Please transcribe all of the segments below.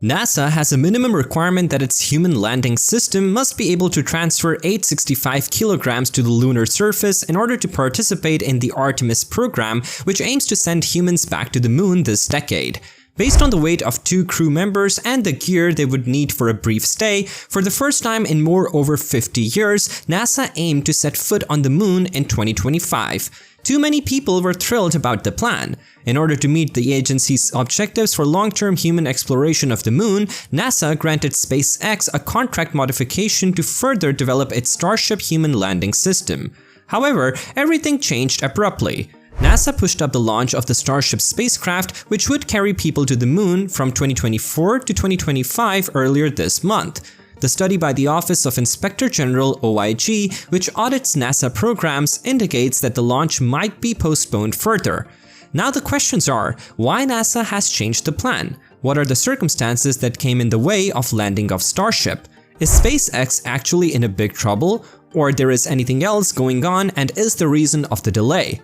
NASA has a minimum requirement that its human landing system must be able to transfer 865 kilograms to the lunar surface in order to participate in the Artemis program, which aims to send humans back to the moon this decade. Based on the weight of 2 crew members and the gear they would need for a brief stay, for the first time in over 50 years, NASA aimed to set foot on the moon in 2025. Too many people were thrilled about the plan. In order to meet the agency's objectives for long-term human exploration of the moon, NASA granted SpaceX a contract modification to further develop its Starship human landing system. However, everything changed abruptly. NASA pushed up the launch of the Starship spacecraft, which would carry people to the moon from 2024 to 2025 earlier this month. The study by the Office of Inspector General (OIG), which audits NASA programs, indicates that the launch might be postponed further. Now the questions are, why NASA has changed the plan? What are the circumstances that came in the way of landing of Starship? Is SpaceX actually in a big trouble? Or there is anything else going on and is the reason of the delay?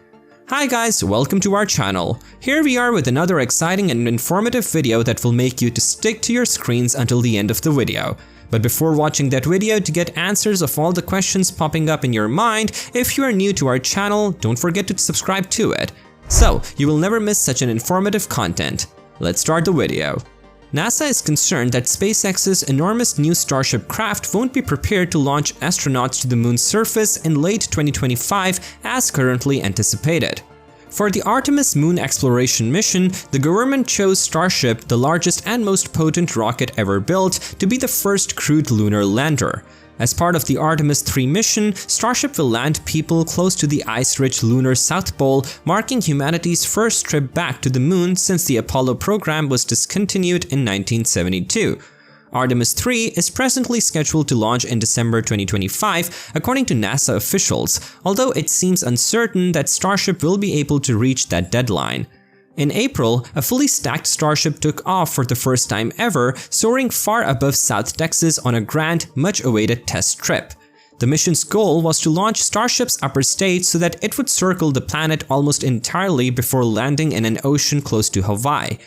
Hi guys, welcome to our channel. Here we are with another exciting and informative video that will make you to stick to your screens until the end of the video. But before watching that video, to get answers of all the questions popping up in your mind, if you are new to our channel, don't forget to subscribe to it. So, you will never miss such an informative content. Let's start the video. NASA is concerned that SpaceX's enormous new Starship craft won't be prepared to launch astronauts to the moon's surface in late 2025 as currently anticipated. For the Artemis moon exploration mission, the government chose Starship, the largest and most potent rocket ever built, to be the first crewed lunar lander. As part of the Artemis 3 mission, Starship will land people close to the ice-rich lunar South Pole, marking humanity's first trip back to the moon since the Apollo program was discontinued in 1972. Artemis 3 is presently scheduled to launch in December 2025, according to NASA officials, although it seems uncertain that Starship will be able to reach that deadline. In April, a fully stacked Starship took off for the first time ever, soaring far above South Texas on a grand, much-awaited test trip. The mission's goal was to launch Starship's upper stage so that it would circle the planet almost entirely before landing in an ocean close to Hawaii.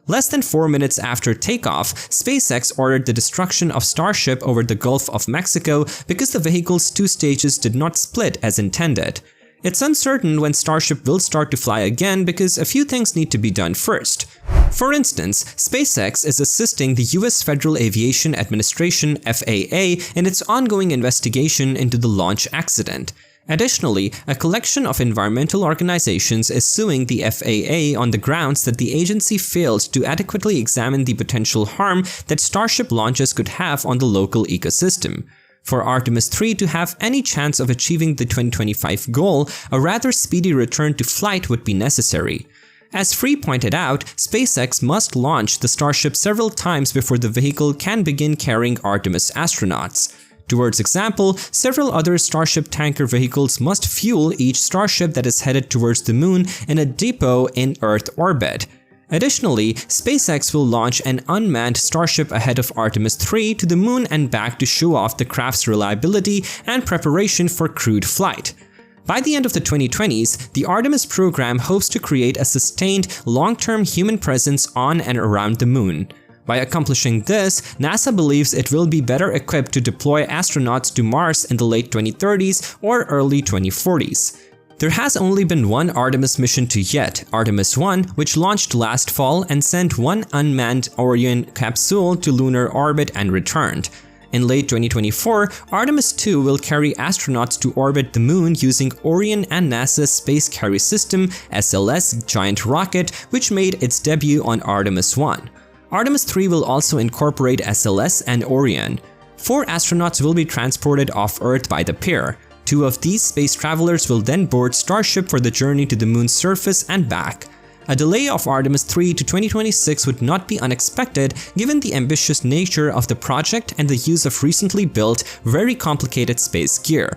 Less than 4 minutes after takeoff, SpaceX ordered the destruction of Starship over the Gulf of Mexico because the vehicle's 2 stages did not split as intended. It's uncertain when Starship will start to fly again because a few things need to be done first. For instance, SpaceX is assisting the US Federal Aviation Administration (FAA) in its ongoing investigation into the launch accident. Additionally, a collection of environmental organizations is suing the FAA on the grounds that the agency failed to adequately examine the potential harm that Starship launches could have on the local ecosystem. For Artemis 3 to have any chance of achieving the 2025 goal, a rather speedy return to flight would be necessary. As Free pointed out, SpaceX must launch the Starship several times before the vehicle can begin carrying Artemis astronauts. Towards example, several other Starship tanker vehicles must fuel each Starship that is headed towards the moon in a depot in Earth orbit. Additionally, SpaceX will launch an unmanned Starship ahead of Artemis 3 to the moon and back to show off the craft's reliability and preparation for crewed flight. By the end of the 2020s, the Artemis program hopes to create a sustained, long-term human presence on and around the moon. By accomplishing this, NASA believes it will be better equipped to deploy astronauts to Mars in the late 2030s or early 2040s. There has only been one Artemis mission to yet, Artemis 1, which launched last fall and sent one unmanned Orion capsule to lunar orbit and returned. In late 2024, Artemis 2 will carry astronauts to orbit the moon using Orion and NASA's Space Carry System (SLS) giant rocket, which made its debut on Artemis 1. Artemis 3 will also incorporate SLS and Orion. 4 astronauts will be transported off Earth by the pair. 2 of these space travelers will then board Starship for the journey to the moon's surface and back. A delay of Artemis 3 to 2026 would not be unexpected given the ambitious nature of the project and the use of recently built, very complicated space gear.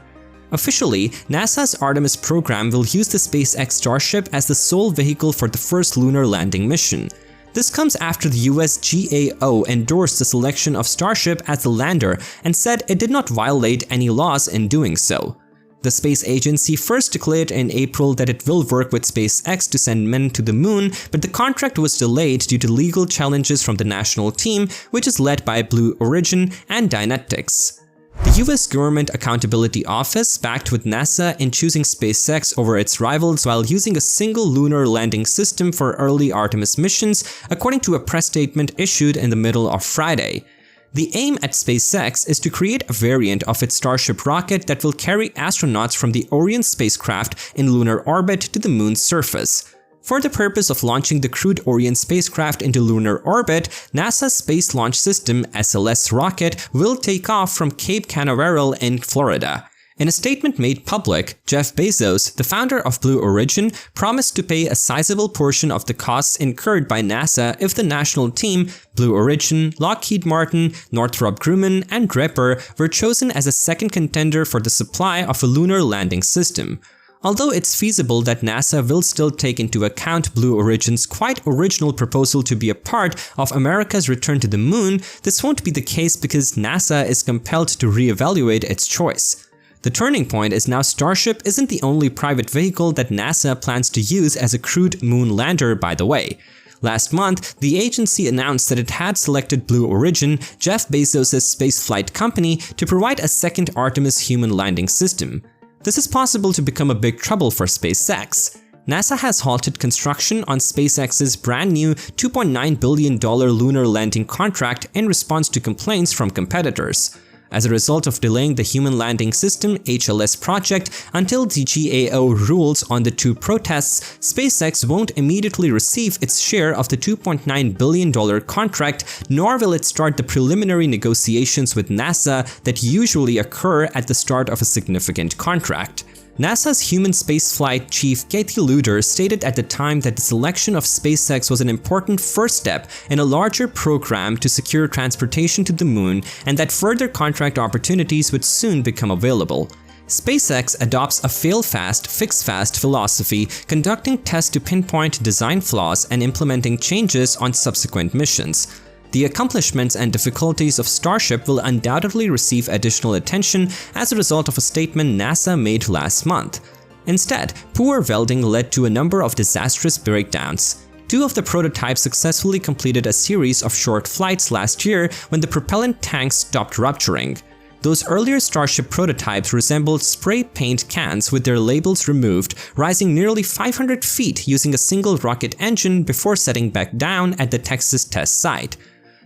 Officially, NASA's Artemis program will use the SpaceX Starship as the sole vehicle for the first lunar landing mission. This comes after the US GAO endorsed the selection of Starship as the lander and said it did not violate any laws in doing so. The space agency first declared in April that it will work with SpaceX to send men to the moon, but the contract was delayed due to legal challenges from the national team, which is led by Blue Origin and Dynetics. The US Government Accountability Office backed with NASA in choosing SpaceX over its rivals while using a single lunar landing system for early Artemis missions, according to a press statement issued in the middle of Friday. The aim at SpaceX is to create a variant of its Starship rocket that will carry astronauts from the Orion spacecraft in lunar orbit to the moon's surface. For the purpose of launching the crewed Orion spacecraft into lunar orbit, NASA's Space Launch System (SLS) rocket will take off from Cape Canaveral in Florida. In a statement made public, Jeff Bezos, the founder of Blue Origin, promised to pay a sizable portion of the costs incurred by NASA if the national team, Blue Origin, Lockheed Martin, Northrop Grumman, and Draper were chosen as a second contender for the supply of a lunar landing system. Although it's feasible that NASA will still take into account Blue Origin's quite original proposal to be a part of America's return to the moon, this won't be the case because NASA is compelled to reevaluate its choice. The turning point is now Starship isn't the only private vehicle that NASA plans to use as a crewed moon lander, by the way. Last month, the agency announced that it had selected Blue Origin, Jeff Bezos' spaceflight company, to provide a second Artemis human landing system. This is possible to become a big trouble for SpaceX. NASA has halted construction on SpaceX's brand new $2.9 billion lunar landing contract in response to complaints from competitors. As a result of delaying the Human Landing System (HLS) project until the GAO rules on the two protests, SpaceX won't immediately receive its share of the $2.9 billion contract, nor will it start the preliminary negotiations with NASA that usually occur at the start of a significant contract. NASA's human spaceflight chief Kathy Lunar stated at the time that the selection of SpaceX was an important first step in a larger program to secure transportation to the moon and that further contract opportunities would soon become available. SpaceX adopts a fail-fast, fix-fast philosophy, conducting tests to pinpoint design flaws and implementing changes on subsequent missions. The accomplishments and difficulties of Starship will undoubtedly receive additional attention as a result of a statement NASA made last month. Instead, poor welding led to a number of disastrous breakdowns. Two of the prototypes successfully completed a series of short flights last year when the propellant tanks stopped rupturing. Those earlier Starship prototypes resembled spray paint cans with their labels removed, rising nearly 500 feet using a single rocket engine before setting back down at the Texas test site.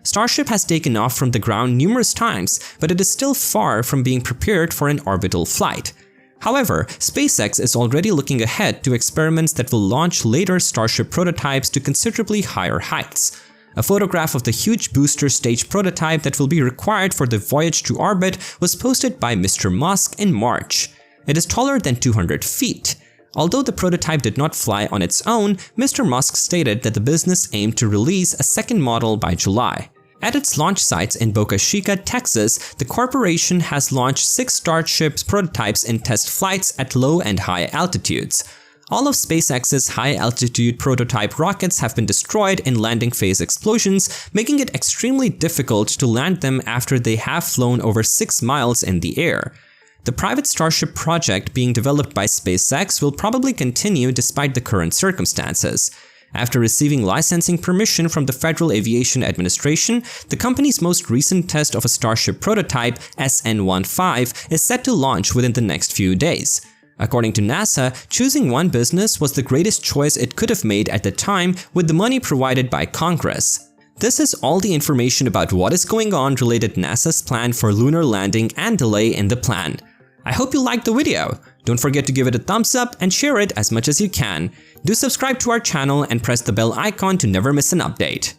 Starship has taken off from the ground numerous times, but it is still far from being prepared for an orbital flight. However, SpaceX is already looking ahead to experiments that will launch later Starship prototypes to considerably higher heights. A photograph of the huge booster stage prototype that will be required for the voyage to orbit was posted by Mr. Musk in March. It is taller than 200 feet. Although the prototype did not fly on its own, Mr. Musk stated that the business aimed to release a second model by July. At its launch sites in Boca Chica, Texas, the corporation has launched 6 Starship prototypes in test flights at low and high altitudes. All of SpaceX's high-altitude prototype rockets have been destroyed in landing phase explosions, making it extremely difficult to land them after they have flown over 6 miles in the air. The private Starship project being developed by SpaceX will probably continue despite the current circumstances. After receiving licensing permission from the Federal Aviation Administration, the company's most recent test of a Starship prototype, SN-15, is set to launch within the next few days. According to NASA, choosing one business was the greatest choice it could have made at the time with the money provided by Congress. This is all the information about what is going on related to NASA's plan for lunar landing and delay in the plan. I hope you liked the video. Don't forget to give it a thumbs up and share it as much as you can. Do subscribe to our channel and press the bell icon to never miss an update.